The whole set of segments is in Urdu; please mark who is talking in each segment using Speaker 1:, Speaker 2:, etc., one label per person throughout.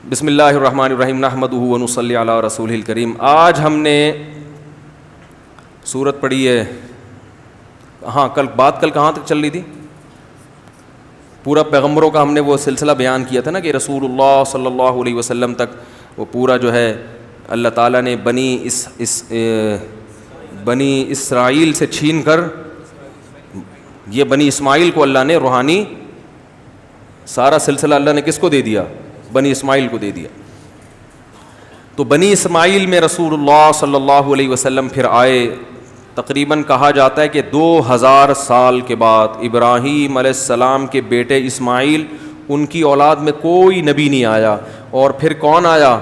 Speaker 1: بسم اللہ الرحمن الرحیم نحمدہ ونصلی علی رسولہ الکریم. آج ہم نے سورت پڑھی ہے. کل کہاں تک چل رہی تھی؟ پورا پیغمبروں کا ہم نے وہ سلسلہ بیان کیا تھا نا کہ رسول اللہ صلی اللہ علیہ وسلم تک وہ پورا جو ہے اللہ تعالیٰ نے بنی اسرائیل سے چھین کر یہ بنی اسماعیل کو اللہ نے روحانی سارا سلسلہ اللہ نے کس کو دے دیا؟ بنی اسماعیل کو دے دیا. تو بنی اسماعیل میں رسول اللہ صلی اللہ علیہ وسلم پھر آئے. تقریباً کہا جاتا ہے کہ 2000 سال کے بعد ابراہیم علیہ السلام کے بیٹے اسماعیل ان کی اولاد میں کوئی نبی نہیں آیا. اور پھر کون آیا؟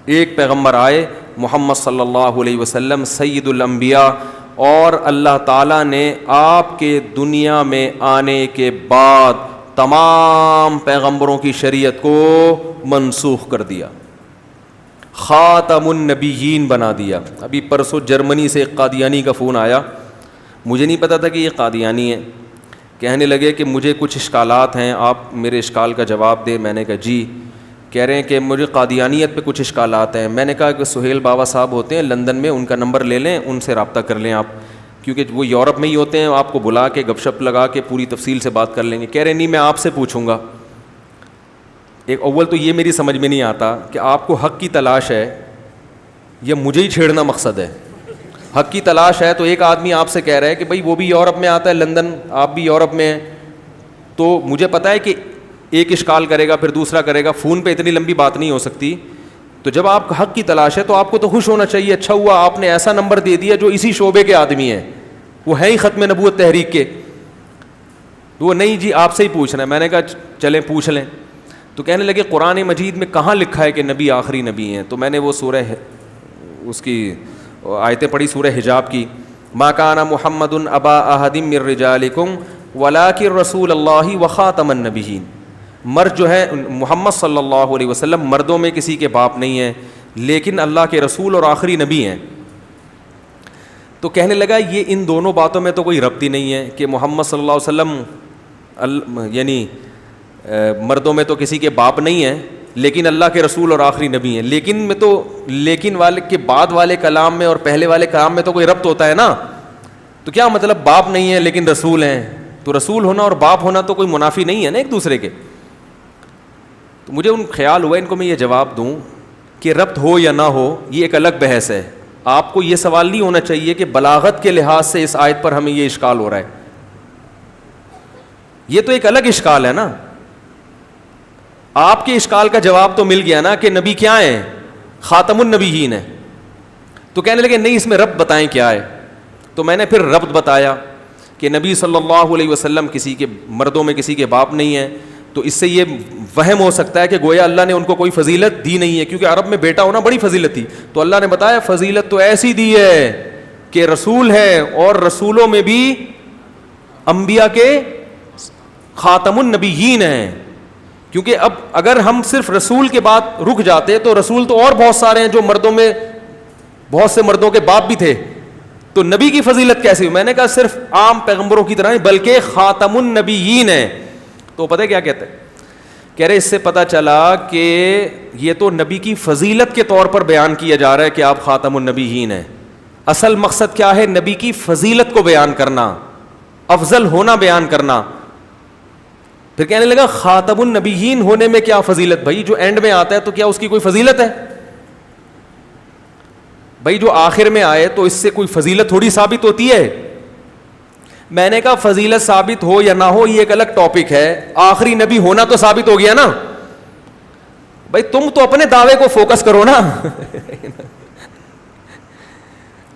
Speaker 1: ایک پیغمبر آئے محمد صلی اللہ علیہ وسلم سید الانبیاء. اور اللہ تعالیٰ نے آپ کے دنیا میں آنے کے بعد تمام پیغمبروں کی شریعت کو منسوخ کر دیا, خاتم النبیین بنا دیا. ابھی پرسوں جرمنی سے ایک قادیانی کا فون آیا, مجھے نہیں پتا تھا کہ یہ قادیانی ہے. کہنے لگے کہ مجھے کچھ اشکالات ہیں, آپ میرے اشکال کا جواب دیں. میں نے کہا جی. کہہ رہے ہیں کہ مجھے قادیانیت پہ کچھ اشکالات ہیں. میں نے کہا کہ سہیل بابا صاحب ہوتے ہیں لندن میں, ان کا نمبر لے لیں, ان سے رابطہ کر لیں آپ, کیونکہ وہ یورپ میں ہی ہوتے ہیں. آپ کو بلا کے گپ شپ لگا کے پوری تفصیل سے بات کر لیں گے. کہہ رہے نہیں, میں آپ سے پوچھوں گا. ایک اول تو یہ میری سمجھ میں نہیں آتا کہ آپ کو حق کی تلاش ہے یا مجھے ہی چھیڑنا مقصد ہے. حق کی تلاش ہے تو ایک آدمی آپ سے کہہ رہا ہے کہ بھائی وہ بھی یورپ میں آتا ہے لندن, آپ بھی یورپ میں ہیں, تو مجھے پتا ہے کہ ایک اشکال کرے گا پھر دوسرا کرے گا, فون پہ اتنی لمبی بات نہیں ہو سکتی. تو جب آپ حق کی تلاش ہے تو آپ کو تو خوش ہونا چاہیے, اچھا ہوا آپ نے ایسا نمبر دے دیا جو اسی شعبے کے آدمی ہیں, وہ ہیں ہی ختم نبوت تحریک کے. وہ نہیں جی آپ سے ہی پوچھنا ہے. میں نے کہا چلیں پوچھ لیں. تو کہنے لگے قرآن مجید میں کہاں لکھا ہے کہ نبی آخری نبی ہیں؟ تو میں نے وہ سورہ اس کی آیتیں پڑھی, سورہ حجاب کی. ما کان محمد ابا احد من رجالکم ولکن رسول اللہ وخاتم النبیین. مرد جو ہے محمد صلی اللہ علیہ وسلم مردوں میں کسی کے باپ نہیں ہیں, لیکن اللہ کے رسول اور آخری نبی ہیں. تو کہنے لگا یہ ان دونوں باتوں میں تو کوئی ربط ہی نہیں ہے کہ محمد صلی اللہ علیہ وسلم یعنی مردوں میں تو کسی کے باپ نہیں ہیں لیکن اللہ کے رسول اور آخری نبی ہیں. لیکن میں تو لیکن والے کے بعد والے کلام میں اور پہلے والے کلام میں تو کوئی ربط ہوتا ہے نا. تو کیا مطلب باپ نہیں ہے لیکن رسول ہیں؟ تو رسول ہونا اور باپ ہونا تو کوئی منافی نہیں ہے نا ایک دوسرے کے. تو مجھے خیال ہوا ان کو میں یہ جواب دوں کہ ربط ہو یا نہ ہو یہ ایک الگ بحث ہے. آپ کو یہ سوال نہیں ہونا چاہیے کہ بلاغت کے لحاظ سے اس آیت پر ہمیں یہ اشکال ہو رہا ہے. یہ تو ایک الگ اشکال ہے نا. آپ کے اشکال کا جواب تو مل گیا نا کہ نبی کیا ہیں؟ خاتم النبیین ہیں. تو کہنے لگے نہیں اس میں ربط بتائیں کیا ہے. تو میں نے پھر ربط بتایا کہ نبی صلی اللہ علیہ وسلم کسی کے مردوں میں کسی کے باپ نہیں ہیں. تو اس سے یہ وہم ہو سکتا ہے کہ گویا اللہ نے ان کو کوئی فضیلت دی نہیں ہے, کیونکہ عرب میں بیٹا ہونا بڑی فضیلت تھی. تو اللہ نے بتایا فضیلت تو ایسی دی ہے کہ رسول ہے, اور رسولوں میں بھی انبیاء کے خاتم النبیین ہیں. کیونکہ اب اگر ہم صرف رسول کے بعد رک جاتے تو رسول تو اور بہت سارے ہیں جو مردوں میں بہت سے مردوں کے باپ بھی تھے, تو نبی کی فضیلت کیسے ہوئی؟ میں نے کہا صرف عام پیغمبروں کی طرح نہیں بلکہ خاتم النبیین ہیں. تو پتہ کیا کہتے ہیں؟ کہہ رہے اس سے پتہ چلا کہ یہ تو نبی کی فضیلت کے طور پر بیان کیا جا رہا ہے کہ آپ خاتم النبیین ہیں. اصل مقصد کیا ہے؟ نبی کی فضیلت کو بیان کرنا, افضل ہونا بیان کرنا. پھر کہنے لگا خاتم النبیین ہونے میں کیا فضیلت؟ بھائی جو اینڈ میں آتا ہے تو کیا اس کی کوئی فضیلت ہے؟ بھائی جو آخر میں آئے تو اس سے کوئی فضیلت تھوڑی ثابت ہوتی ہے. میں نے کہا فضیلت ثابت ہو یا نہ ہو یہ ایک الگ ٹاپک ہے, آخری نبی ہونا تو ثابت ہو گیا نا. بھائی تم تو اپنے دعوے کو فوکس کرو نا.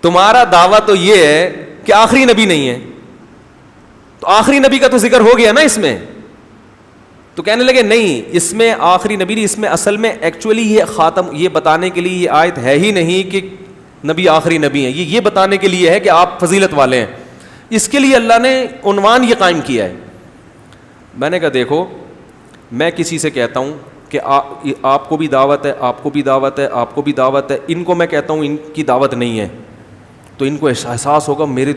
Speaker 1: تمہارا دعویٰ تو یہ ہے کہ آخری نبی نہیں ہے, تو آخری نبی کا تو ذکر ہو گیا نا اس میں. تو کہنے لگے نہیں اس میں آخری نبی نہیں, اس میں اصل میں ایکچولی یہ خاتم یہ بتانے کے لیے یہ آیت ہے ہی نہیں کہ نبی آخری نبی ہیں, یہ بتانے کے لیے ہے کہ آپ فضیلت والے ہیں. اس کے لیے اللہ نے عنوان یہ قائم کیا ہے. میں نے کہا دیکھو میں کسی سے کہتا ہوں کہ آپ کو بھی دعوت ہے, آپ کو بھی دعوت ہے, آپ کو بھی دعوت ہے, ان کو میں کہتا ہوں ان کی دعوت نہیں ہے, تو ان کو احساس ہوگا میری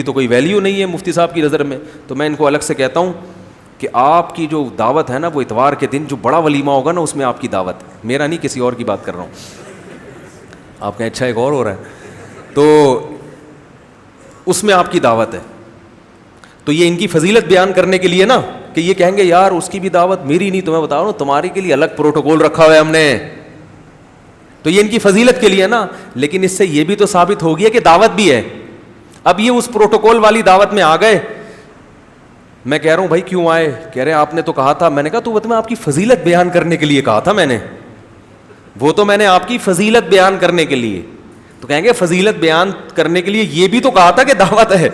Speaker 1: تو کوئی ویلیو نہیں ہے مفتی صاحب کی نظر میں. تو میں ان کو الگ سے کہتا ہوں کہ آپ کی جو دعوت ہے نا وہ اتوار کے دن جو بڑا ولیمہ ہوگا نا اس میں آپ کی دعوت ہے. میرا نہیں, کسی اور کی بات کر رہا ہوں. آپ کہیں اچھا ایک اور ہو رہا ہے, تو اس میں آپ کی دعوت ہے. تو یہ ان کی فضیلت بیان کرنے کے لیے نا, کہ یہ کہیں گے یار اس کی بھی دعوت, میری نہیں, تو میں بتا رہا ہوں تمہاری کے لیے الگ پروٹوکول رکھا ہوا ہے ہم نے. تو یہ ان کی فضیلت کے لیے نا, لیکن اس سے یہ بھی تو ثابت ہو گیا کہ دعوت بھی ہے. اب یہ اس پروٹوکول والی دعوت میں آ گئے. میں کہہ رہا ہوں بھائی کیوں آئے؟ کہہ رہے ہیں آپ نے تو کہا تھا. میں نے کہا تو وہ تو میں آپ کی فضیلت بیان کرنے کے لیے کہا تھا میں نے, وہ تو میں نے آپ کی فضیلت بیان کرنے کے لیے. تو کہیں گے فضیلت بیان کرنے کے لیے یہ بھی تو کہا تھا کہ دعوت ہے.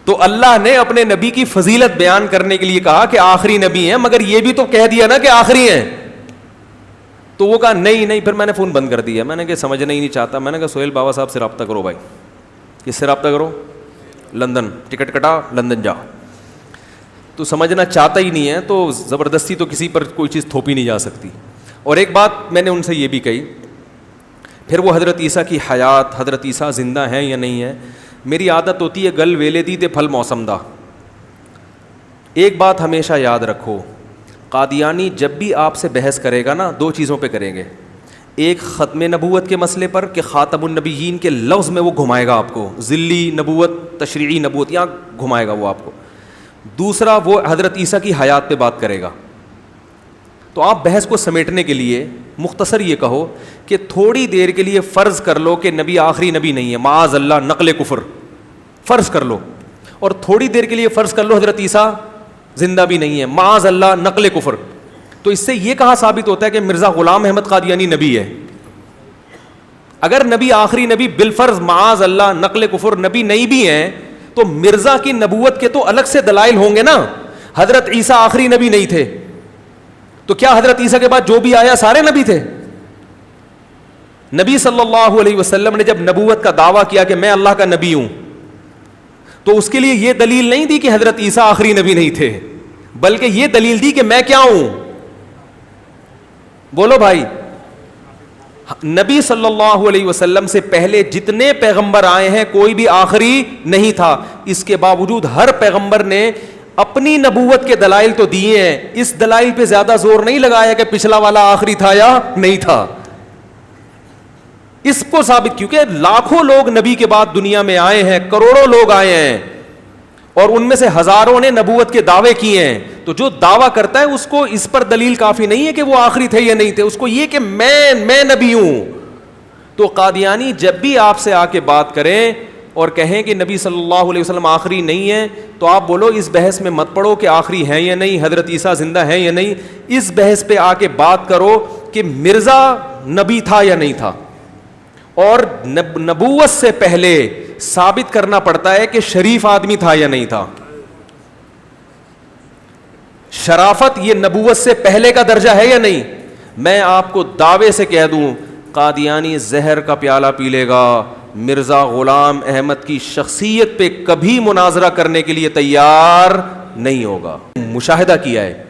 Speaker 1: تو اللہ نے اپنے نبی کی فضیلت بیان کرنے کے لیے کہا کہ آخری نبی ہیں, مگر یہ بھی تو کہہ دیا نا کہ آخری ہیں. تو وہ کہا نہیں, پھر میں نے فون بند کر دیا. میں نے کہا سمجھنا ہی نہیں چاہتا. میں نے کہا سہیل بابا صاحب سے رابطہ کرو بھائی. کس سے رابطہ کرو؟ لندن. ٹکٹ کٹا, لندن جا. تو سمجھنا چاہتا ہی نہیں ہے تو زبردستی تو کسی پر کوئی چیز تھوپی نہیں جا سکتی. اور ایک بات میں نے ان سے یہ بھی کہی, پھر وہ حضرت عیسیٰ کی حیات, حضرت عیسیٰ زندہ ہیں یا نہیں ہیں. میری عادت ہوتی ہے گل ویلے دی تے پھل موسم دا. ایک بات ہمیشہ یاد رکھو, قادیانی جب بھی آپ سے بحث کرے گا نا, دو چیزوں پہ کریں گے. ایک ختم نبوت کے مسئلے پر کہ خاتم النبیین کے لفظ میں وہ گھمائے گا آپ کو, ذلی نبوت, تشریعی نبوت, یہاں گھمائے گا وہ آپ کو. دوسرا وہ حضرت عیسیٰ کی حیات پہ بات کرے گا. تو آپ بحث کو سمیٹنے کے لیے مختصر یہ کہو کہ تھوڑی دیر کے لیے فرض کر لو کہ نبی آخری نبی نہیں ہے, معاذ اللہ, نقل کفر فرض کر لو. اور تھوڑی دیر کے لیے فرض کر لو حضرت عیسیٰ زندہ بھی نہیں ہے, معاذ اللہ, نقل کفر. تو اس سے یہ کہاں ثابت ہوتا ہے کہ مرزا غلام احمد قادیانی نبی ہے؟ اگر نبی آخری نبی بالفرض معاذ اللہ نقل کفر نبی نہیں بھی ہیں, تو مرزا کی نبوت کے تو الگ سے دلائل ہوں گے نا. حضرت عیسیٰ آخری نبی نہیں تھے, تو کیا حضرت عیسیٰ کے بعد جو بھی آیا سارے نبی تھے؟ نبی صلی اللہ علیہ وسلم نے جب نبوت کا دعویٰ کیا کہ میں اللہ کا نبی ہوں, تو اس کے لیے یہ دلیل نہیں دی کہ حضرت عیسیٰ آخری نبی نہیں تھے, بلکہ یہ دلیل دی کہ میں کیا ہوں. بولو بھائی, نبی صلی اللہ علیہ وسلم سے پہلے جتنے پیغمبر آئے ہیں کوئی بھی آخری نہیں تھا. اس کے باوجود ہر پیغمبر نے اپنی نبوت کے دلائل تو دیے ہیں, اس دلائل پہ زیادہ زور نہیں لگایا کہ پچھلا والا آخری تھا یا نہیں تھا. اس کو ثابت, کیونکہ لاکھوں لوگ نبی کے بعد دنیا میں آئے ہیں, کروڑوں لوگ آئے ہیں, اور ان میں سے ہزاروں نے نبوت کے دعوے کیے ہیں. تو جو دعویٰ کرتا ہے اس کو اس پر دلیل کافی نہیں ہے کہ وہ آخری تھے یا نہیں تھے, اس کو یہ کہ میں نبی ہوں. تو قادیانی جب بھی آپ سے آ کے بات کریں اور کہیں کہ نبی صلی اللہ علیہ وسلم آخری نہیں ہے, تو آپ بولو اس بحث میں مت پڑو کہ آخری ہیں یا نہیں, حضرت عیسیٰ زندہ ہیں یا نہیں. اس بحث پہ آ کے بات کرو کہ مرزا نبی تھا یا نہیں تھا. اور نبوت سے پہلے ثابت کرنا پڑتا ہے کہ شریف آدمی تھا یا نہیں تھا. شرافت یہ نبوت سے پہلے کا درجہ ہے یا نہیں؟ میں آپ کو دعوے سے کہہ دوں, قادیانی زہر کا پیالہ پی لے گا, مرزا غلام احمد کی شخصیت پہ کبھی مناظرہ کرنے کے لیے تیار نہیں ہوگا. مشاہدہ کیا ہے,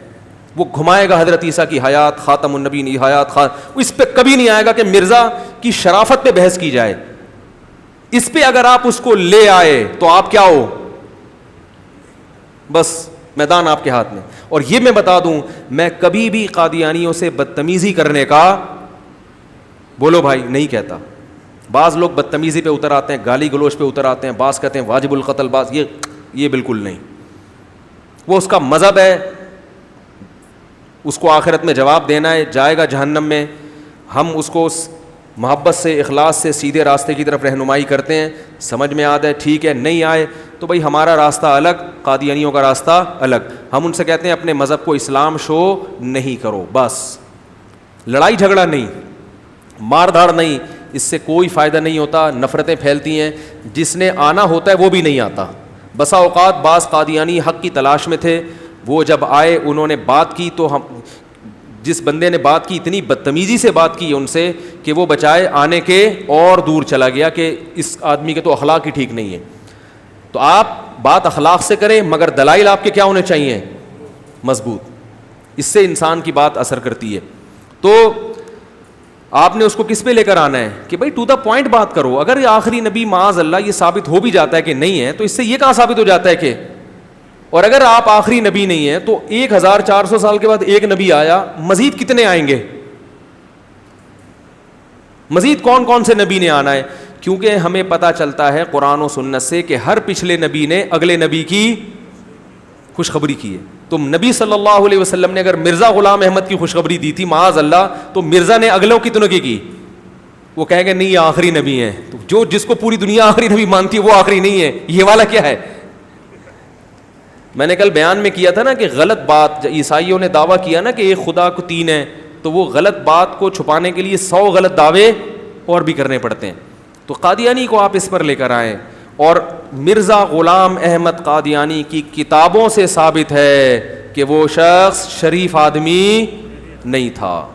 Speaker 1: وہ گھمائے گا حضرت عیسیٰ کی حیات, خاتم النبی حیات, اس پہ کبھی نہیں آئے گا کہ مرزا کی شرافت پہ بحث کی جائے. اس پہ اگر آپ اس کو لے آئے تو آپ کیا ہو, بس میدان آپ کے ہاتھ میں. اور یہ میں بتا دوں, میں کبھی بھی قادیانیوں سے بدتمیزی کرنے کا, بولو بھائی, نہیں کہتا. بعض لوگ بدتمیزی پہ اتر آتے ہیں, گالی گلوچ پہ اتر آتے ہیں, بعض کہتے ہیں واجب القتل, بعض یہ بالکل نہیں. وہ اس کا مذہب ہے, اس کو آخرت میں جواب دینا ہے, جائے گا جہنم میں. ہم اس کو محبت سے, اخلاص سے سیدھے راستے کی طرف رہنمائی کرتے ہیں. سمجھ میں آتا ہے ٹھیک ہے, نہیں آئے تو بھائی ہمارا راستہ الگ, قادیانیوں کا راستہ الگ. ہم ان سے کہتے ہیں اپنے مذہب کو اسلام شو نہیں کرو, بس. لڑائی جھگڑا نہیں, مار دھاڑ نہیں, اس سے کوئی فائدہ نہیں ہوتا, نفرتیں پھیلتی ہیں. جس نے آنا ہوتا ہے وہ بھی نہیں آتا. بسا اوقات بعض قادیانی حق کی تلاش میں تھے, وہ جب آئے انہوں نے بات کی تو ہم, جس بندے نے بات کی اتنی بدتمیزی سے بات کی ان سے کہ وہ بچائے آنے کے اور دور چلا گیا کہ اس آدمی کے تو اخلاق ہی ٹھیک نہیں ہے. تو آپ بات اخلاق سے کریں, مگر دلائل آپ کے کیا ہونے چاہیے, مضبوط. اس سے انسان کی بات اثر کرتی ہے. تو آپ نے اس کو کس پہ لے کر آنا ہے کہ بھائی ٹو دا پوائنٹ بات کرو. اگر یہ آخری نبی معاذ اللہ یہ ثابت ہو بھی جاتا ہے کہ نہیں ہے, تو اس سے یہ کہاں ثابت ہو جاتا ہے کہ اور اگر آپ آخری نبی نہیں ہیں تو 1400 سال کے بعد ایک نبی آیا, مزید کتنے آئیں گے؟ مزید کون کون سے نبی نے آنا ہے؟ کیونکہ ہمیں پتہ چلتا ہے قرآن و سنت سے کہ ہر پچھلے نبی نے اگلے نبی کی خوشخبری کی ہے. تو نبی صلی اللہ علیہ وسلم نے اگر مرزا غلام احمد کی خوشخبری دی تھی معاذ اللہ, تو مرزا نے اگلوں کتنوں کی؟ وہ کہیں گے نہیں یہ آخری نبی ہیں. تو جو جس کو پوری دنیا آخری نبی مانتی ہے وہ آخری نہیں ہے. یہ والا کیا ہے؟ میں نے کل بیان میں کیا تھا نا کہ غلط بات, عیسائیوں نے دعویٰ کیا نا کہ ایک خدا کو تین ہے, تو وہ غلط بات کو چھپانے کے لیے 100 غلط دعوے اور بھی کرنے پڑتے ہیں. تو قادیانی کو آپ اس پر لے کر آئیں, اور مرزا غلام احمد قادیانی کی کتابوں سے ثابت ہے کہ وہ شخص شریف آدمی نہیں تھا.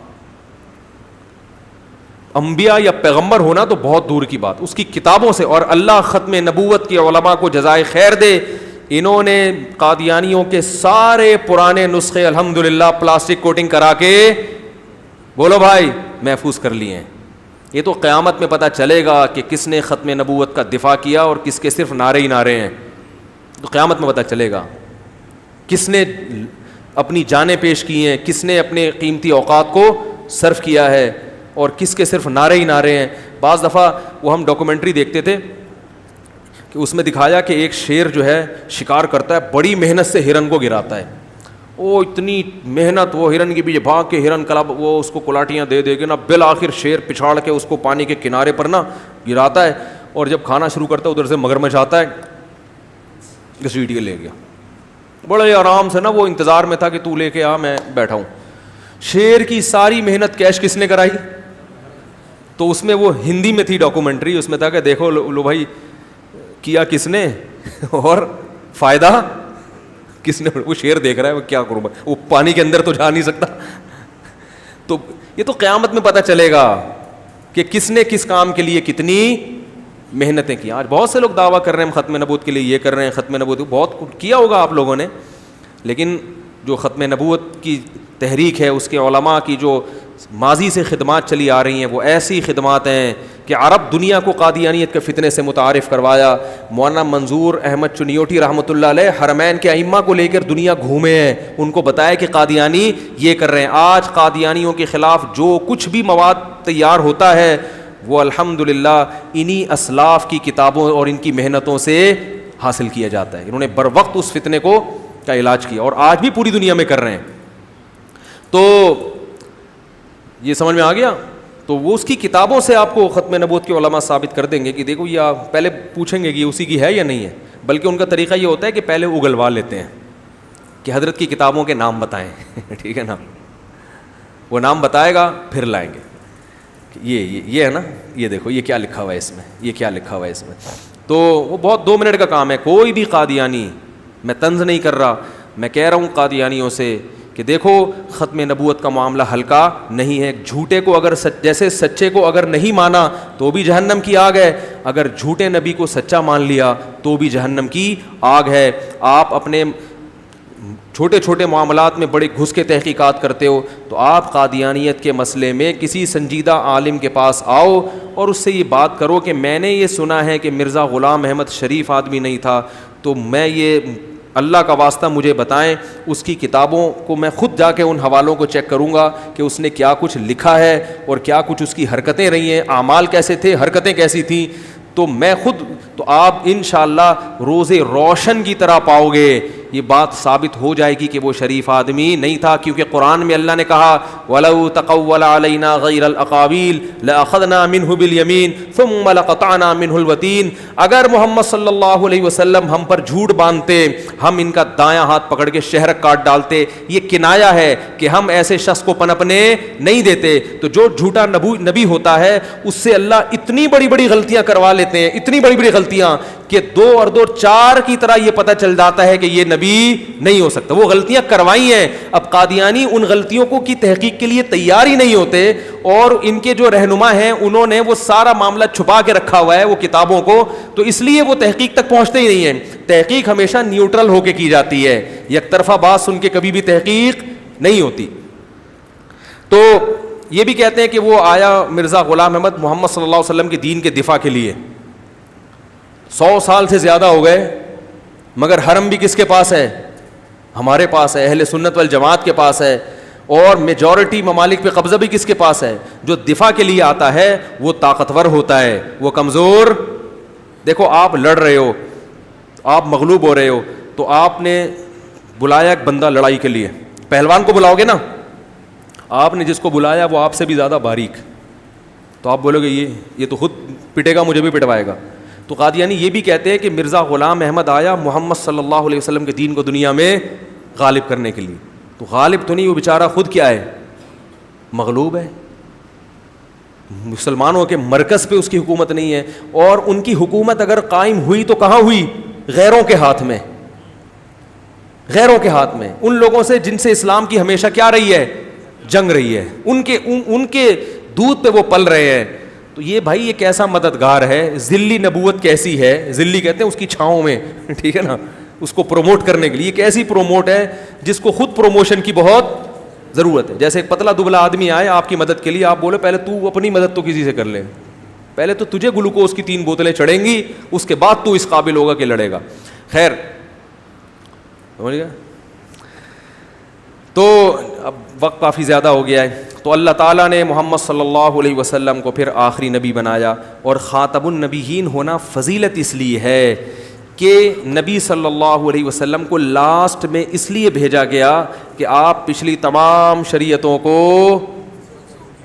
Speaker 1: انبیاء یا پیغمبر ہونا تو بہت دور کی بات, اس کی کتابوں سے. اور اللہ ختم نبوت کے علماء کو جزائے خیر دے, انہوں نے قادیانیوں کے سارے پرانے نسخے الحمدللہ پلاسٹک کوٹنگ کرا کے بولو بھائی محفوظ کر لیے ہیں. یہ تو قیامت میں پتہ چلے گا کہ کس نے ختم نبوت کا دفاع کیا اور کس کے صرف نعرے ہی نعرے ہیں. تو قیامت میں پتہ چلے گا کس نے اپنی جانیں پیش کی ہیں, کس نے اپنے قیمتی اوقات کو صرف کیا ہے, اور کس کے صرف نعرے ہی نعرے ہیں. بعض دفعہ وہ ہم ڈاکومنٹری دیکھتے تھے کہ اس میں دکھایا کہ ایک شیر جو ہے شکار کرتا ہے, بڑی محنت سے ہرن کو گراتا ہے. وہ اتنی محنت, وہ ہرن کے پیچھے بھاگ کے ہرن کلب وہ اس کو کلاٹیاں دے دے کے نا بالآخر شیر پچھاڑ کے اس کو پانی کے کنارے پر نا گراتا ہے, اور جب کھانا شروع کرتا ہے ادھر سے مگرمچھ آتا ہے, گھسیٹ کے لے گیا. بڑے آرام سے نا وہ انتظار میں تھا کہ تو لے کے آ, میں بیٹھا ہوں. شیر کی ساری محنت کیش کس نے کرائی؟ تو اس میں وہ ہندی میں تھی ڈاکومنٹری, اس میں تھا کہ دیکھو لو بھائی کیا کس نے اور فائدہ کس نے. وہ شیر دیکھ رہا ہے, وہ کیا کروں, وہ پانی کے اندر تو جا نہیں سکتا. تو یہ تو قیامت میں پتہ چلے گا کہ کس نے کس کام کے لیے کتنی محنتیں کی. آج بہت سے لوگ دعویٰ کر رہے ہیں ہم ختم نبوت کے لیے یہ کر رہے ہیں, ختم نبوت بہت کیا ہوگا آپ لوگوں نے, لیکن جو ختم نبوت کی تحریک ہے اس کے علماء کی جو ماضی سے خدمات چلی آ رہی ہیں وہ ایسی خدمات ہیں کہ عرب دنیا کو قادیانیت کے فتنے سے متعارف کروایا. مولانا منظور احمد چنیوٹی رحمۃ اللہ علیہ حرمین کے ائمہ کو لے کر دنیا گھومے ہیں, ان کو بتایا کہ قادیانی یہ کر رہے ہیں. آج قادیانیوں کے خلاف جو کچھ بھی مواد تیار ہوتا ہے وہ الحمدللہ انہی اسلاف کی کتابوں اور ان کی محنتوں سے حاصل کیا جاتا ہے. انہوں نے بر وقت اس فتنے کو کا علاج کیا اور آج بھی پوری دنیا میں کر رہے ہیں. تو یہ سمجھ میں آ گیا. تو وہ اس کی کتابوں سے آپ کو ختم نبوت کے علماء ثابت کر دیں گے کہ دیکھو یہ پہلے پوچھیں گے کہ اسی کی ہے یا نہیں ہے, بلکہ ان کا طریقہ یہ ہوتا ہے کہ پہلے اگلوا لیتے ہیں کہ حضرت کی کتابوں کے نام بتائیں. ٹھیک ہے نا, وہ نام بتائے گا پھر لائیں گے. یہ ہے نا, یہ دیکھو یہ کیا لکھا ہوا ہے اس میں, یہ کیا لکھا ہوا ہے اس میں. تو وہ بہت 2 منٹ کا کام ہے. کوئی بھی قادیانی, میں طنز نہیں کر رہا, میں کہہ رہا ہوں قادیانیوں سے کہ دیکھو ختم نبوت کا معاملہ ہلکا نہیں ہے. جھوٹے کو اگر جیسے سچے کو اگر نہیں مانا تو بھی جہنم کی آگ ہے, اگر جھوٹے نبی کو سچا مان لیا تو بھی جہنم کی آگ ہے. آپ اپنے چھوٹے چھوٹے معاملات میں بڑے گھس کے تحقیقات کرتے ہو, تو آپ قادیانیت کے مسئلے میں کسی سنجیدہ عالم کے پاس آؤ اور اس سے یہ بات کرو کہ میں نے یہ سنا ہے کہ مرزا غلام احمد شریف آدمی نہیں تھا, تو میں یہ اللہ کا واسطہ مجھے بتائیں, اس کی کتابوں کو میں خود جا کے ان حوالوں کو چیک کروں گا کہ اس نے کیا کچھ لکھا ہے اور کیا کچھ اس کی حرکتیں رہی ہیں, اعمال کیسے تھے, حرکتیں کیسی تھیں. تو میں خود, تو آپ انشاءاللہ روزے روشن کی طرح پاؤ گے یہ بات ثابت ہو جائے گی کہ وہ شریف آدمی نہیں تھا. کیونکہ قرآن میں اللہ نے کہا وَلَوْ تَقَوَّلَ عَلَيْنَا غَيْرَ الْأَقَاوِيلِ لَأَخَذْنَا مِنْهُ بِالْيَمِينِ ثُمَّ لَقَطَعْنَا مِنْهُ الْوَتِينَ. اگر محمد صلی اللہ علیہ وسلم ہم پر جھوٹ باندھتے ہم ان کا دایاں ہاتھ پکڑ کے شہرک کاٹ ڈالتے. یہ کنایا ہے کہ ہم ایسے شخص کو پنپنے نہیں دیتے. تو جو جھوٹا نبی ہوتا ہے اس سے اللہ اتنی بڑی بڑی غلطیاں کروا لیتے ہیں, اتنی بڑی بڑی غلطیاں کہ 2 اور 2 4 کی طرح یہ پتہ چل جاتا ہے کہ یہ نبی نہیں ہو سکتا. وہ غلطیاں کروائی ہیں. اب قادیانی ان غلطیوں کو کی تحقیق کے لیے تیار ہی نہیں ہوتے, اور ان کے جو رہنما ہیں انہوں نے وہ سارا معاملہ چھپا کے رکھا ہوا ہے وہ کتابوں کو, تو اس لیے وہ تحقیق تک پہنچتے ہی نہیں ہیں. تحقیق ہمیشہ نیوٹرل ہو کے کی جاتی ہے, یک طرفہ بات سن کے کبھی بھی تحقیق نہیں ہوتی. تو یہ بھی کہتے ہیں کہ وہ آیا مرزا غلام احمد محمد صلی اللہ علیہ وسلم کے دین کے دفاع کے لیے. 100 سال سے زیادہ ہو گئے مگر حرم بھی کس کے پاس ہے؟ ہمارے پاس ہے، اہل سنت والجماعت کے پاس ہے. اور میجورٹی ممالک پہ قبضہ بھی کس کے پاس ہے؟ جو دفاع کے لیے آتا ہے وہ طاقتور ہوتا ہے، وہ کمزور. دیکھو آپ لڑ رہے ہو، آپ مغلوب ہو رہے ہو، تو آپ نے بلایا ایک بندہ لڑائی کے لیے، پہلوان کو بلاؤ گے نا. آپ نے جس کو بلایا وہ آپ سے بھی زیادہ باریک، تو آپ بولو گے یہ تو خود پٹے گا، مجھے بھی پٹوائے گا. تو قادیانی یہ بھی کہتے ہیں کہ مرزا غلام احمد آیا محمد صلی اللہ علیہ وسلم کے دین کو دنیا میں غالب کرنے کے لیے. تو غالب تو نہیں، وہ بیچارہ خود کیا ہے؟ مغلوب ہے. مسلمانوں کے مرکز پہ اس کی حکومت نہیں ہے، اور ان کی حکومت اگر قائم ہوئی تو کہاں ہوئی؟ غیروں کے ہاتھ میں. غیروں کے ہاتھ میں، ان لوگوں سے جن سے اسلام کی ہمیشہ کیا رہی ہے؟ جنگ رہی ہے. ان کے دودھ پہ وہ پل رہے ہیں. تو یہ بھائی یہ کیسا مددگار ہے. ذلی نبوت کیسی ہے؟ ذلی کہتے ہیں اس کی چھاؤں میں، ٹھیک ہے نا، اس کو پروموٹ کرنے کے لیے. کیسی پروموٹ ہے جس کو خود پروموشن کی بہت ضرورت ہے. جیسے ایک پتلا دبلا آدمی آئے آپ کی مدد کے لیے، آپ بولے پہلے تو اپنی مدد تو کسی سے کر لے، پہلے تو تجھے گلوکوز کی 3 بوتلیں چڑھیں گی، اس کے بعد تو اس قابل ہوگا کہ لڑے گا. خیر سمجھ گیا. تو اب وقت کافی زیادہ ہو گیا ہے. تو اللہ تعالیٰ نے محمد صلی اللہ علیہ وسلم کو پھر آخری نبی بنایا. اور خاتم النبیین ہونا فضیلت اس لیے ہے کہ نبی صلی اللہ علیہ وسلم کو لاسٹ میں اس لیے بھیجا گیا کہ آپ پچھلی تمام شریعتوں کو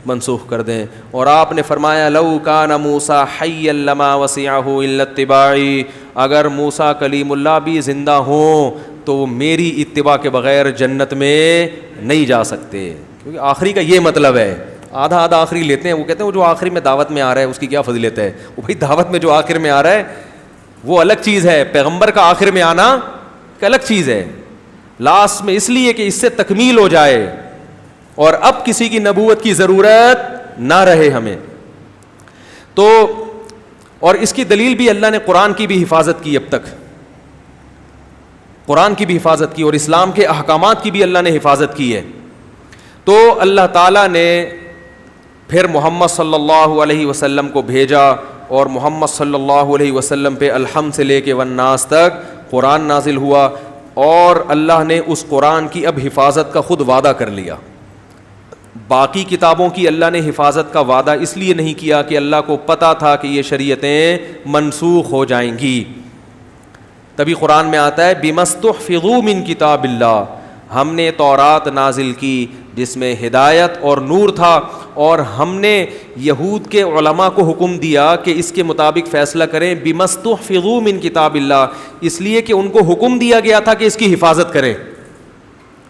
Speaker 1: منسوخ کر دیں. اور آپ نے فرمایا لو کان موسیٰ حیا لما وسعہ الا اتباعی، اگر موسیٰ کلیم اللہ بھی زندہ ہوں تو وہ میری اتباع کے بغیر جنت میں نہیں جا سکتے. کیونکہ آخری کا یہ مطلب ہے. آدھا آخری لیتے ہیں، وہ کہتے ہیں وہ جو آخری میں دعوت میں آ رہا ہے اس کی کیا فضیلت ہے. وہ بھائی دعوت میں جو آخر میں آ رہا ہے وہ الگ چیز ہے، پیغمبر کا آخر میں آنا ایک الگ چیز ہے. لاسٹ میں اس لیے کہ اس سے تکمیل ہو جائے اور اب کسی کی نبوت کی ضرورت نہ رہے ہمیں. تو اور اس کی دلیل بھی اللہ نے قرآن کی بھی حفاظت کی، اب تک قرآن کی بھی حفاظت کی اور اسلام کے احکامات کی بھی اللہ نے حفاظت کی ہے. تو اللہ تعالیٰ نے پھر محمد صلی اللہ علیہ وسلم کو بھیجا اور محمد صلی اللہ علیہ وسلم پہ الحمد سے لے کے والناس تک قرآن نازل ہوا. اور اللہ نے اس قرآن کی اب حفاظت کا خود وعدہ کر لیا. باقی کتابوں کی اللہ نے حفاظت کا وعدہ اس لیے نہیں کیا کہ اللہ کو پتہ تھا کہ یہ شریعتیں منسوخ ہو جائیں گی. تبھی قرآن میں آتا ہے بِمَسْتُحْفِظُوا مِن کتاب اللہ، ہم نے تورات نازل کی جس میں ہدایت اور نور تھا، اور ہم نے یہود کے علماء کو حکم دیا کہ اس کے مطابق فیصلہ کریں. بِمَسْتُحْفِظُوا مِن کتاب اللہ، اس لیے کہ ان کو حکم دیا گیا تھا کہ اس کی حفاظت کریں.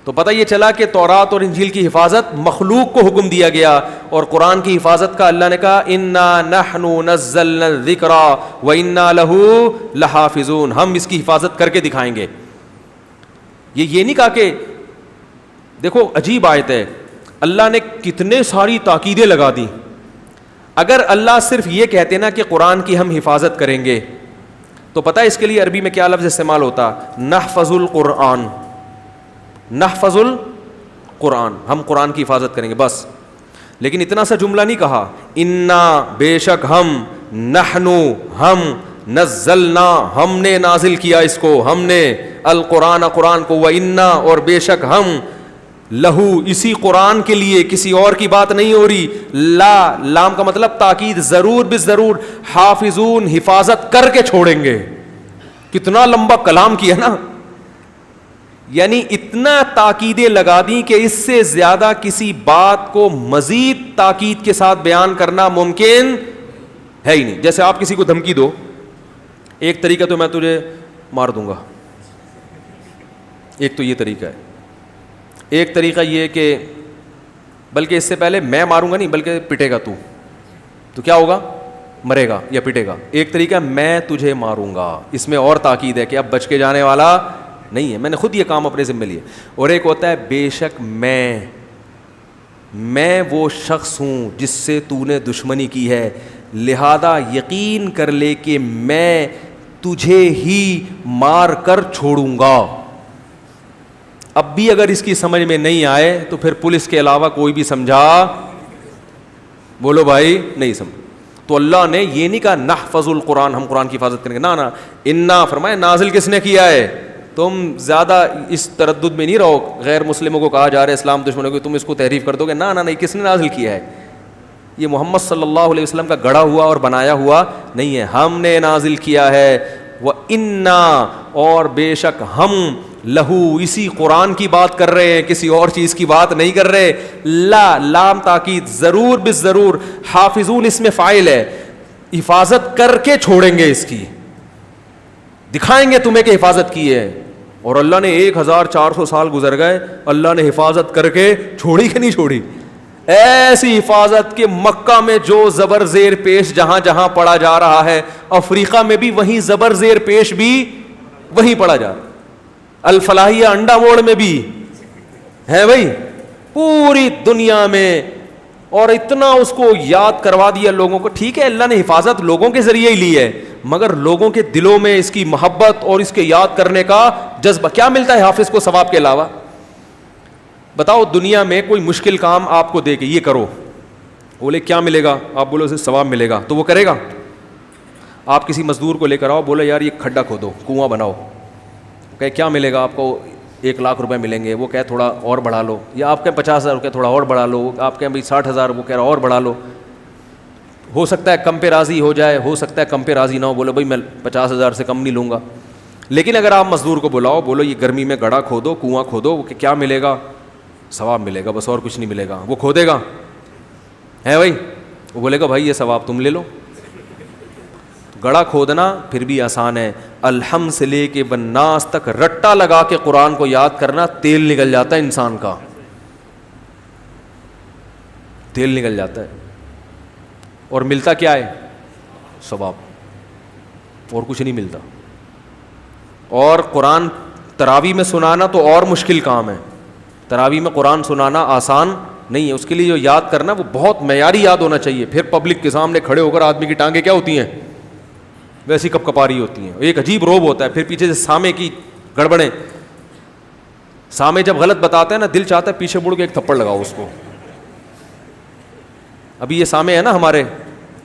Speaker 1: تو پتہ یہ چلا کہ تورات اور انجیل کی حفاظت مخلوق کو حکم دیا گیا، اور قرآن کی حفاظت کا اللہ نے کہا اِنَّا نَحْنُ نَزَّلْنَا الذِّكْرَ وَإِنَّا لَهُ لَحَافِظُونَ، ہم اس کی حفاظت کر کے دکھائیں گے. یہ نہیں کہا کہ دیکھو عجیب آیت ہے، اللہ نے کتنے ساری تاکیدیں لگا دی. اگر اللہ صرف یہ کہتے نا کہ قرآن کی ہم حفاظت کریں گے تو پتہ اس کے لیے عربی میں کیا لفظ استعمال ہوتا؟ نحفظ القرآن، نحفظ القرآن، ہم قرآن کی حفاظت کریں گے بس. لیکن اتنا سا جملہ نہیں کہا، انا بے شک ہم، نحنو ہم، نزلنا ہم نے نازل کیا اس کو، ہم نے القرآن قرآن کو، وَإِنَّا اور بے شک ہم، لہو اسی قرآن کے لیے، کسی اور کی بات نہیں ہو رہی. لا لام کا مطلب تاکید، ضرور بالضرور، حافظون حفاظت کر کے چھوڑیں گے. کتنا لمبا کلام کیا نا، یعنی اتنا تاکیدیں لگا دی کہ اس سے زیادہ کسی بات کو مزید تاکید کے ساتھ بیان کرنا ممکن ہے ہی نہیں. جیسے آپ کسی کو دھمکی دو، ایک طریقہ تو میں تجھے مار دوں گا، ایک تو یہ طریقہ ہے. ایک طریقہ یہ کہ بلکہ اس سے پہلے میں ماروں گا نہیں بلکہ پٹے گا تو کیا ہوگا؟ مرے گا یا پٹے گا. ایک طریقہ میں تجھے ماروں گا، اس میں اور تاکید ہے کہ اب بچ کے جانے والا نہیں ہے، میں نے خود یہ کام اپنے ذمہ لیے. اور ایک ہوتا ہے بے شک میں وہ شخص ہوں جس سے تو نے دشمنی کی ہے، لہذا یقین کر لے کہ میں تجھے ہی مار کر چھوڑوں گا. اب بھی اگر اس کی سمجھ میں نہیں آئے تو پھر پولیس کے علاوہ کوئی بھی سمجھا، بولو بھائی نہیں سمجھ. تو اللہ نے یہ نہیں کہا نحفظ القرآن, ہم قرآن کی حفاظت کریں گے, نہ انا فرمایا نازل کس نے کیا ہے. تم زیادہ اس تردد میں نہیں رہو, غیر مسلموں کو کہا جا رہا ہے اسلام دشمنوں کو تم اس کو تحریف کر دو گے, نہ نہیں, کس نے نازل کیا ہے؟ یہ محمد صلی اللہ علیہ وسلم کا گڑھا ہوا اور بنایا ہوا نہیں ہے, ہم نے نازل کیا ہے. وَإِنَّا, اور بے شک ہم, لہو, اسی قرآن کی بات کر رہے ہیں, کسی اور چیز کی بات نہیں کر رہے. لا, لام تاکید, ضرور بالضرور, حافظون اس میں فاعل ہے, حفاظت کر کے چھوڑیں گے اس کی, دکھائیں گے تمہیں کہ حفاظت کی ہے. اور اللہ نے 1400 سال گزر گئے, اللہ نے حفاظت کر کے چھوڑی کہ نہیں چھوڑی؟ ایسی حفاظت کہ مکہ میں جو زبر زیر پیش جہاں جہاں پڑھا جا رہا ہے, افریقہ میں بھی وہیں زبر زیر پیش بھی وہیں پڑھا جا رہا ہے, الفلاحیہ انڈا موڑ میں بھی ہے بھائی, پوری دنیا میں. اور اتنا اس کو یاد کروا دیا لوگوں کو. ٹھیک ہے اللہ نے حفاظت لوگوں کے ذریعے ہی لی ہے, مگر لوگوں کے دلوں میں اس کی محبت اور اس کے یاد کرنے کا جذبہ. کیا ملتا ہے حافظ کو ثواب کے علاوہ؟ بتاؤ, دنیا میں کوئی مشکل کام آپ کو دے کے یہ کرو, بولے کیا ملے گا, آپ بولو اسے ثواب ملے گا, تو وہ کرے گا. آپ کسی مزدور کو لے کر آؤ, بولے یار یہ کھڈا کھودو, کنواں بناؤ, کہ کیا ملے گا آپ کو, 1,00,000 روپے ملیں گے. وہ کہے تھوڑا اور بڑھا لو, یا آپ کہیں 50,000 روپے تھوڑا اور بڑھا لو, آپ کہیں بھائی 60,000, وہ کہہ رہا اور بڑھا لو. ہو سکتا ہے کم پہ راضی ہو جائے, ہو سکتا ہے کم پہ راضی نہ ہو, بولو بھائی میں 50,000 سے کم نہیں لوں گا. لیکن اگر آپ مزدور کو بلاؤ, بولو یہ گرمی میں گڑھا کھودو, کنواں کھودو, کہ کیا ملے گا, ثواب ملے گا, بس اور کچھ نہیں ملے گا. وہ کھودے گا ہے بھائی, وہ بولے گا بھائی یہ ثواب تم لے لو. گڑھا کھودنا پھر بھی آسان ہے, الحم سے لے کے بناس تک رٹا لگا کے قرآن کو یاد کرنا, تیل نکل جاتا ہے انسان کا, تیل نکل جاتا ہے. اور ملتا کیا ہے؟ ثواب, اور کچھ نہیں ملتا. اور قرآن تراویح میں سنانا تو اور مشکل کام ہے. تراویح میں قرآن سنانا آسان نہیں ہے, اس کے لیے جو یاد کرنا وہ بہت معیاری یاد ہونا چاہیے. پھر پبلک کے سامنے کھڑے ہو کر آدمی کی ٹانگیں کیا ہوتی ہیں, ویسی کپ کپاری ہوتی ہیں, ایک عجیب روب ہوتا ہے. پھر پیچھے سے سامے کی گڑبڑیں, سامے جب غلط بتاتے ہیں نا, دل چاہتا ہے پیچھے مڑ کے ایک تھپڑ لگاؤ اس کو. ابھی یہ سامے ہیں نا ہمارے,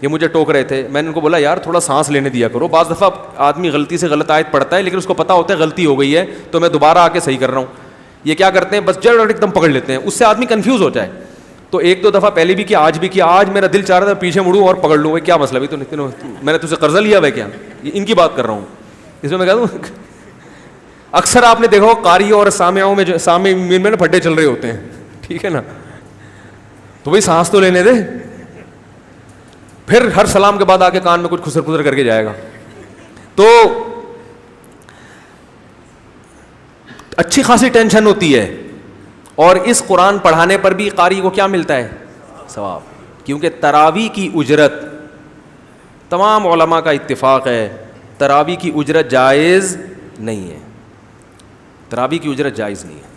Speaker 1: یہ مجھے ٹوک رہے تھے, میں نے ان کو بولا یار تھوڑا سانس لینے دیا کرو. بعض دفعہ آدمی غلطی سے غلط آیت پڑھتا ہے, لیکن اس کو پتا ہوتا ہے غلطی ہو گئی ہے, تو میں دوبارہ آ کے صحیح کر رہا ہوں. یہ کیا کرتے ہیں, بس جڑ ایک دم پکڑ لیتے ہیں, اس سے آدمی کنفیوز ہو جائے. تو 1-2 دفعہ پہلے بھی کیا, آج بھی کیا, آج میرا دل چاہ رہا تھا پیچھے مڑوں اور پکڑ لوں. کیا مسئلہ بھی, تو میں نے تجھ سے قرضہ لیا ہے کیا, ان کی بات کر رہا ہوں. اس میں کہتا ہوں اکثر آپ نے دیکھا ہو قاری اور سامعوں میں جو سامع میں نا پھڈے چل رہے ہوتے ہیں, ٹھیک ہے نا, تو بھائی سانس تو لینے دے. پھر ہر سلام کے بعد آ کے کان میں کچھ خسر خسر کر کے جائے گا. تو اچھی خاصی ٹینشن ہوتی ہے. اور اس قرآن پڑھانے پر بھی قاری کو کیا ملتا ہے؟ ثواب. کیونکہ تراویح کی اجرت, تمام علماء کا اتفاق ہے, تراویح کی اجرت جائز نہیں ہے. تراویح کی اجرت جائز نہیں ہے.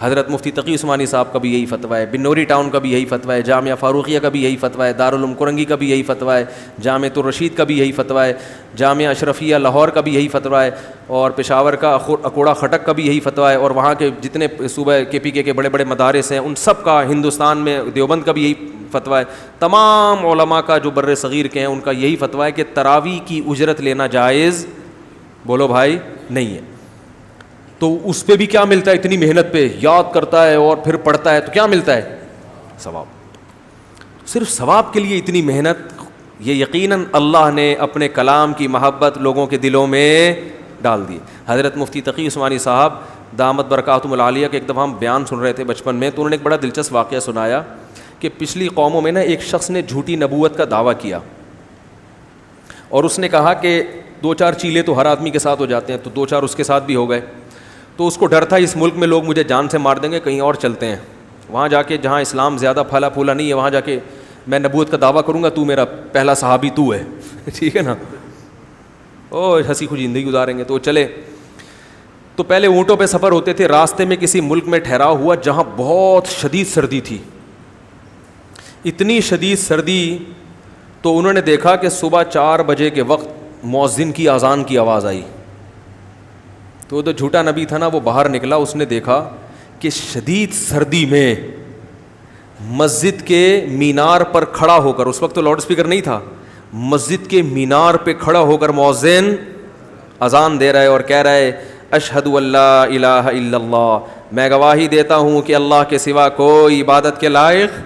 Speaker 1: حضرت مفتی تقی عثمانی صاحب کا بھی یہی فتویٰ ہے, بنوری ٹاؤن کا بھی یہی فتویٰ ہے, جامعہ فاروقیہ کا بھی یہی فتویٰ ہے, دارالعلوم کرنگی کا بھی یہی فتویٰ ہے, جامعۃ الرشید کا بھی یہی فتویٰ ہے, جامعہ اشرفیہ لاہور کا بھی یہی فتویٰ ہے, اور پشاور کا اکوڑا خٹک کا بھی یہی فتویٰ ہے, اور وہاں کے جتنے صوبہ KPK کے بڑے بڑے مدارس ہیں ان سب کا, ہندوستان میں دیوبند کا بھی یہی فتویٰ ہے. تمام علماء کا جو بر صغیر کے ہیں ان کا یہی فتویٰ ہے کہ تراویح کی اجرت لینا جائز, بولو بھائی, نہیں ہے. تو اس پہ بھی کیا ملتا ہے, اتنی محنت پہ یاد کرتا ہے اور پھر پڑھتا ہے تو کیا ملتا ہے؟ ثواب. صرف ثواب کے لیے اتنی محنت, یہ یقیناً اللہ نے اپنے کلام کی محبت لوگوں کے دلوں میں ڈال دی. حضرت مفتی تقی عثمانی صاحب دامت برکاتہم العالیہ کے ایک دفعہ ہم بیان سن رہے تھے بچپن میں, تو انہوں نے ایک بڑا دلچسپ واقعہ سنایا کہ پچھلی قوموں میں نا ایک شخص نے جھوٹی نبوت کا دعویٰ کیا, اور اس نے کہا کہ 2-4 چیلے تو ہر آدمی کے ساتھ ہو جاتے ہیں, تو 2-4 اس کے ساتھ بھی ہو گئے. تو اس کو ڈر تھا اس ملک میں لوگ مجھے جان سے مار دیں گے, کہیں اور چلتے ہیں, وہاں جا کے جہاں اسلام زیادہ پھلا پھولا نہیں ہے, وہاں جا کے میں نبوت کا دعویٰ کروں گا, تو میرا پہلا صحابی تو ہے, ٹھیک ہے نا, او ہنسی خوشی زندگی گزاریں گے. تو چلے. تو پہلے اونٹوں پہ سفر ہوتے تھے, راستے میں کسی ملک میں ٹھہراؤ ہوا جہاں بہت شدید سردی تھی, اتنی شدید سردی. تو انہوں نے دیکھا کہ صبح 4 بجے کے وقت مؤذن کی اذان کی آواز آئی. تو جو جھوٹا نبی تھا نا وہ باہر نکلا, اس نے دیکھا کہ شدید سردی میں مسجد کے مینار پر کھڑا ہو کر, اس وقت تو لاؤڈ اسپیکر نہیں تھا, مسجد کے مینار پہ کھڑا ہو کر مؤذن اذان دے رہا ہے اور کہہ رہا ہے اشہد ان لا الہ الا اللہ, میں گواہی دیتا ہوں کہ اللہ کے سوا کوئی عبادت کے لائق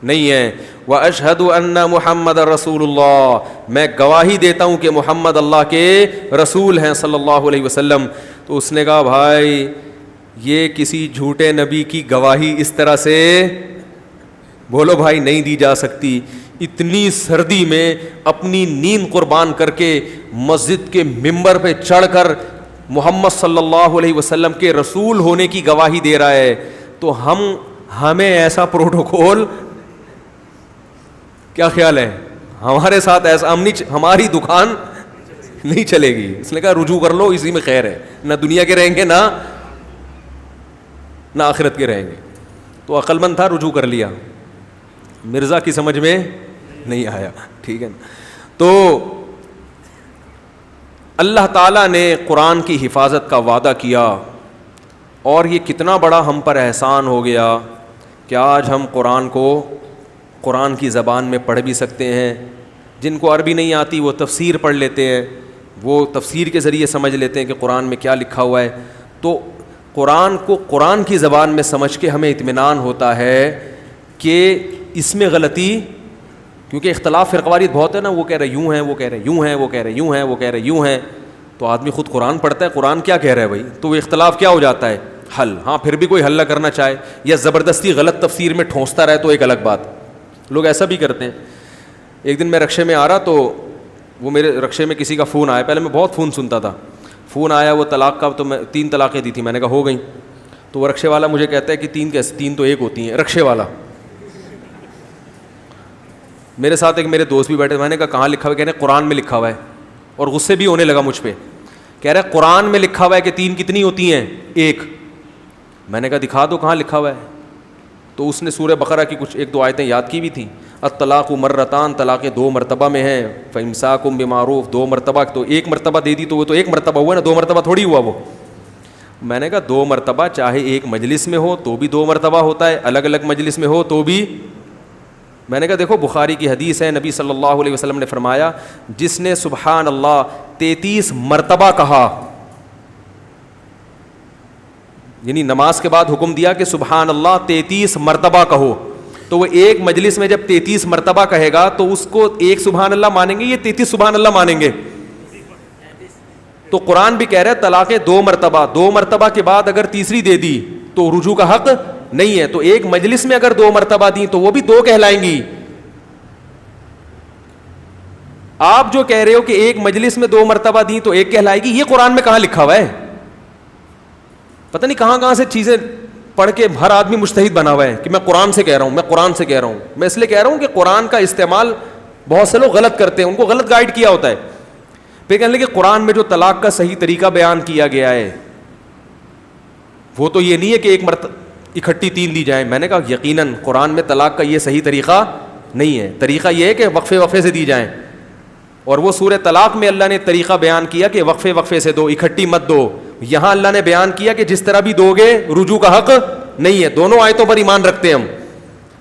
Speaker 1: نہیں ہے, واشہد ان محمد رسول اللہ, میں گواہی دیتا ہوں کہ محمد اللہ کے رسول ہیں صلی اللہ علیہ وسلم. تو اس نے کہا بھائی یہ کسی جھوٹے نبی کی گواہی اس طرح سے بولو بھائی نہیں دی جا سکتی. اتنی سردی میں اپنی نیند قربان کر کے مسجد کے ممبر پہ چڑھ کر محمد صلی اللہ علیہ وسلم کے رسول ہونے کی گواہی دے رہا ہے, تو ہمیں ایسا پروٹوکول کیا خیال ہے ہمارے ساتھ ایسا ہماری دکان نہیں چلے گی. اس نے کہا رجوع کر لو, اسی میں خیر ہے, نہ دنیا کے رہیں گے نہ آخرت کے رہیں گے. تو عقل مند تھا, رجوع کر لیا. مرزا کی سمجھ میں نہیں آیا, ٹھیک ہے نا. تو اللہ تعالیٰ نے قرآن کی حفاظت کا وعدہ کیا, اور یہ کتنا بڑا ہم پر احسان ہو گیا کہ آج ہم قرآن کی زبان میں پڑھ بھی سکتے ہیں. جن کو عربی نہیں آتی وہ تفسیر پڑھ لیتے ہیں, وہ تفسیر کے ذریعے سمجھ لیتے ہیں کہ قرآن میں کیا لکھا ہوا ہے. تو قرآن کو قرآن کی زبان میں سمجھ کے ہمیں اطمینان ہوتا ہے کہ اس میں غلطی, کیونکہ اختلاف فرقواریت بہت ہے نا, وہ کہہ رہے یوں ہیں, وہ کہہ رہے یوں ہیں, وہ کہہ رہے یوں ہیں, وہ کہہ رہے یوں ہیں. تو آدمی خود قرآن پڑھتا ہے, قرآن کیا کہہ رہا ہے بھائی, تو وہ اختلاف کیا ہو جاتا ہے, حل. ہاں پھر بھی کوئی حل نہ کرنا چاہے یا زبردستی غلط تفسیر میں ٹھونستا رہے تو ایک الگ بات. لوگ ایسا بھی کرتے ہیں. ایک دن میں رکشے میں آ رہا, تو وہ میرے رکشے میں کسی کا فون آیا. پہلے میں بہت فون سنتا تھا, فون آیا وہ طلاق کا, تو میں 3 طلاقیں دی تھی. میں نے کہا ہو گئیں. تو وہ رکشے والا مجھے کہتا ہے کہ 3 تو ایک ہوتی ہیں. رکشے والا, میرے ساتھ ایک میرے دوست بھی بیٹھے. میں نے کہا کہاں لکھا ہوا ہے, کہہ رہے قرآن میں لکھا ہوا ہے. اور غصے بھی ہونے لگا مجھ پہ, کہہ رہا ہے قرآن میں لکھا ہوا ہے کہ 3 کتنی ہوتی ہیں, 1. میں نے کہا دکھا دو کہاں لکھا ہوا ہے. تو اس نے سورہ بقرہ کی کچھ 1-2 آیتیں یاد کی بھی تھیں. الطلاق مرتان, طلاقیں 2 مرتبہ میں ہیں. فامساکم بمعروف, 2 مرتبہ, تو 1 مرتبہ دے دی تو وہ تو 1 مرتبہ ہوا نا, 2 مرتبہ تھوڑی ہوا وہ. میں نے کہا 2 مرتبہ چاہے ایک مجلس میں ہو تو بھی 2 مرتبہ ہوتا ہے, الگ الگ مجلس میں ہو تو بھی. میں نے کہا دیکھو بخاری کی حدیث ہے, نبی صلی اللہ علیہ وسلم نے فرمایا جس نے سبحان اللہ 33 مرتبہ کہا, یعنی نماز کے بعد حکم دیا کہ سبحان اللہ 33 مرتبہ کہو, تو وہ ایک مجلس میں جب 33 مرتبہ کہے گا تو اس کو ایک سبحان اللہ مانیں گے, یہ 33 سبحان اللہ مانیں گے. تو قرآن بھی کہہ رہا ہے طلاقیں 2 مرتبہ, 2 مرتبہ کے بعد اگر تیسری دے دی تو رجوع کا حق نہیں ہے. تو ایک مجلس میں اگر 2 مرتبہ دیں تو وہ بھی 2 کہلائیں گی. آپ جو کہہ رہے ہو کہ ایک مجلس میں 2 مرتبہ دیں تو 1 کہلائے گی, یہ قرآن میں کہاں لکھا ہوا ہے؟ پتہ نہیں کہاں سے چیزیں پڑھ کے ہر آدمی مجتہد بنا ہوا ہے کہ میں قرآن سے کہہ رہا ہوں, میں قرآن سے کہہ رہا ہوں. میں اس لیے کہہ رہا ہوں کہ قرآن کا استعمال بہت سے لوگ غلط کرتے ہیں, ان کو غلط گائیڈ کیا ہوتا ہے. پھر کہنے لگے قرآن میں جو طلاق کا صحیح طریقہ بیان کیا گیا ہے وہ تو یہ نہیں ہے کہ ایک مرتبہ اکٹھی 3 دی جائیں. میں نے کہا یقیناً قرآن میں طلاق کا یہ صحیح طریقہ نہیں ہے. طریقہ یہ ہے کہ وقفے سے دی جائیں, اور وہ سورہ طلاق میں اللہ نے طریقہ بیان کیا کہ وقفے سے دو, اکٹھی مت دو. یہاں اللہ نے بیان کیا کہ جس طرح بھی دو گے رجوع کا حق نہیں ہے. دونوں آیتوں پر ایمان رکھتے ہیں ہم.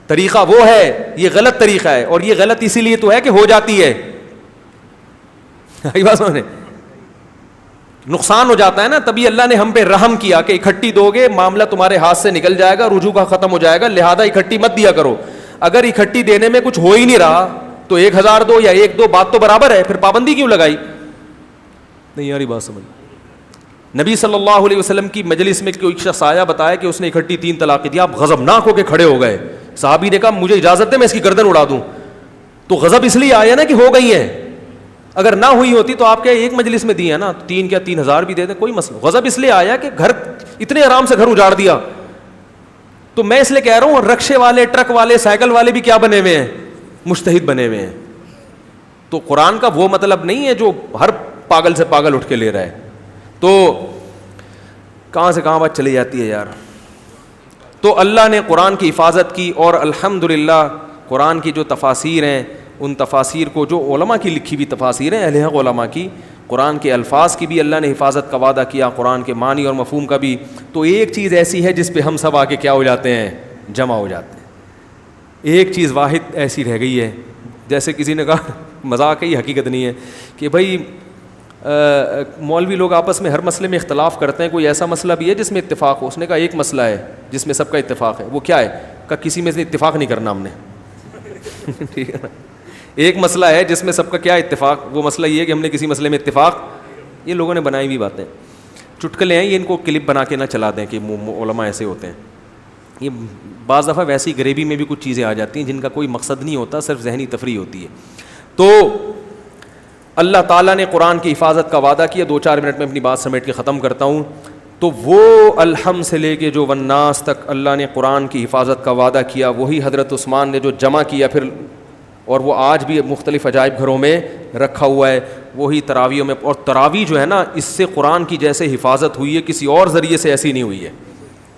Speaker 1: طریقہ وہ ہے, یہ غلط طریقہ ہے, اور یہ غلط اسی لیے تو ہے کہ ہو جاتی ہے, نقصان ہو جاتا ہے نا. تبھی اللہ نے ہم پہ رحم کیا کہ اکٹھی دو گے معاملہ تمہارے ہاتھ سے نکل جائے گا, رجوع کا ختم ہو جائے گا, لہذا اکٹھی مت دیا کرو. اگر اکٹھی دینے میں کچھ ہو ہی نہیں رہا تو 1000 دو یا 1-2 بات تو برابر ہے, پھر پابندی کیوں لگائی؟ نہیں یاری بات سمجھ. نبی صلی اللہ علیہ وسلم کی مجلس میں کوئی شخص آیا, بتایا کہ اس نے اکٹھی 3 طلاقیں دی. آپ غضبناک ہو کے کھڑے ہو گئے. صحابی نے کہا مجھے اجازت ہے میں اس کی گردن اڑا دوں. تو غضب اس لیے آیا نا کہ ہو گئی ہے, اگر نہ ہوئی ہوتی تو آپ کیا ایک مجلس میں دی ہے نا, 3 کیا 3000 بھی دے دیں, کوئی مسئلہ. غضب اس لیے آیا کہ گھر اتنے آرام سے گھر اجاڑ دیا. تو میں اس لیے کہہ رہا ہوں رکشے والے, ٹرک والے, سائیکل والے بھی کیا بنے ہوئے ہیں, مجتہد بنے ہوئے ہیں. تو قرآن کا وہ مطلب نہیں ہے جو ہر پاگل سے پاگل اٹھ کے لے رہا ہے. تو کہاں سے کہاں بات چلی جاتی ہے یار. تو اللہ نے قرآن کی حفاظت کی, اور الحمدللہ قرآن کی جو تفاسیر ہیں ان تفاسیر کو, جو علماء کی لکھی ہوئی تفاسیر ہیں اہل حق علماء کی, قرآن کے الفاظ کی بھی اللہ نے حفاظت کا وعدہ کیا, قرآن کے معنی اور مفہوم کا بھی. تو ایک چیز ایسی ہے جس پہ ہم سب آ کے کیا ہو جاتے ہیں, جمع ہو جاتے ہیں. ایک چیز واحد ایسی رہ گئی ہے، جیسے کسی نے کہا مذاق ہے، یہ حقیقت نہیں ہے، کہ بھائی مولوی لوگ آپس میں ہر مسئلے میں اختلاف کرتے ہیں، کوئی ایسا مسئلہ بھی ہے جس میں اتفاق ہو؟ اس نے کہا ایک مسئلہ ہے جس میں سب کا اتفاق ہے، وہ کیا ہے؟ کہ کسی میں سے اتفاق نہیں کرنا ہم نے ٹھیک ہے نا، ایک مسئلہ ہے جس میں سب کا کیا اتفاق، وہ مسئلہ یہ ہے کہ ہم نے کسی مسئلے میں اتفاق. یہ لوگوں نے بنائی ہوئی باتیں، چٹکلے ہیں یہ، ان کو کلپ بنا کے نہ چلا دیں کہ علماء ایسے ہوتے ہیں. یہ بعض دفعہ ویسی غریبی میں بھی کچھ چیزیں آ جاتی ہیں جن کا کوئی مقصد نہیں ہوتا، صرف ذہنی تفریح ہوتی ہے. تو اللہ تعالیٰ نے قرآن کی حفاظت کا وعدہ کیا. 2-4 منٹ میں اپنی بات سمیٹ کے ختم کرتا ہوں. تو وہ الحم سے لے کے جو والناس تک اللہ نے قرآن کی حفاظت کا وعدہ کیا، وہی حضرت عثمان نے جو جمع کیا پھر، اور وہ آج بھی مختلف عجائب گھروں میں رکھا ہوا ہے، وہی تراویحوں میں. اور تراویح جو ہے نا، اس سے قرآن کی جیسے حفاظت ہوئی ہے کسی اور ذریعے سے ایسی نہیں ہوئی ہے.